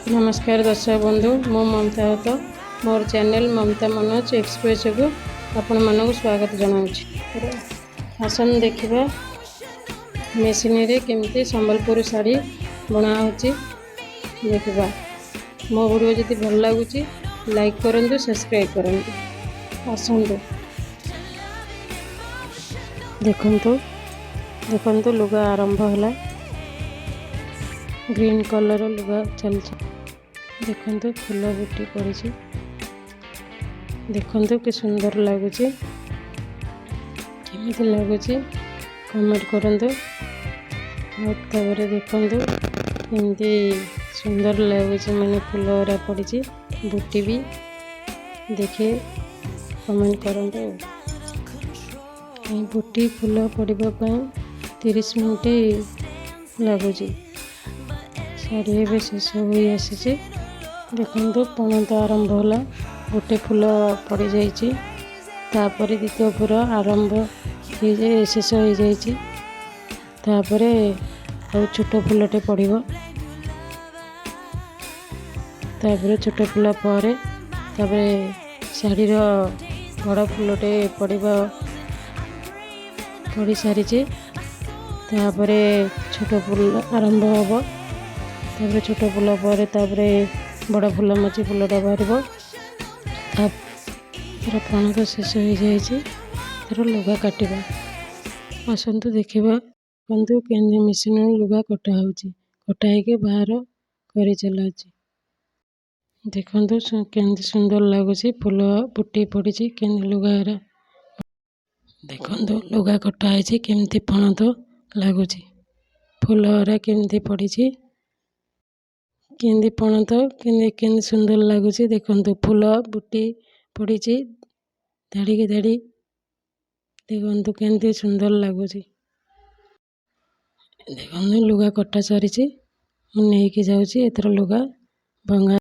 नमस्कार दर्शक बंधु मो ममता हत मोर चैनल ममता मनोज एक्सप्रेस को आपण मानक स्वागत जनाऊँ। आसन देखा मेसीन रे केमती संबलपुर साड़ी बुना होची देखा। मो वीडियो जदि भल लगुच लाइक करूँ सब्सक्राइब करूँ। आसतु देखु लुगा आरंभ है ग्रीन कलर लुगा चलती देखु फूल बुटी पड़ी देखु कि सुंदर लगुच केमी लगुच कमेंट करूँ। देखु एमती सुंदर लगुच मैंने फूल गुरा पड़ी बुटी भी देखे कमेंट करूँ। बुटी फूल पड़ापी 30 मिनट लगुच साड़ी ए शेष हो आसी देखु पणत आरंभ है गोटे फूल पड़ जापर द्वितीय फूल आरंभ शेष हो जापर छोट फूलटे पड़ो छोट फूल पर शाढ़ी बड़ फूलटे पड़ सारी छोट फूल आरंभ हम छोट फूल पर बड़ फूल मची फूलटा बाहर तर पणत शेष हो तर लुगा काटा आसतु देखा बंधु के मेसीन लुगा कटा होके बाहर कर चला देखु के सुंदर लगुच फूल बुटी पड़ी के लुगा देखु लुगा कटाई केमती पणत लगुच फूल केमती पड़ी केंदी पणत के सुंदर लगुच देखु फूल बुटी पड़ी धाड़ी के धाड़ी देखु के सुंदर लगुच देखु लुगा कटा सरी नहीं जाऊँगी एथर लुगा भंगा।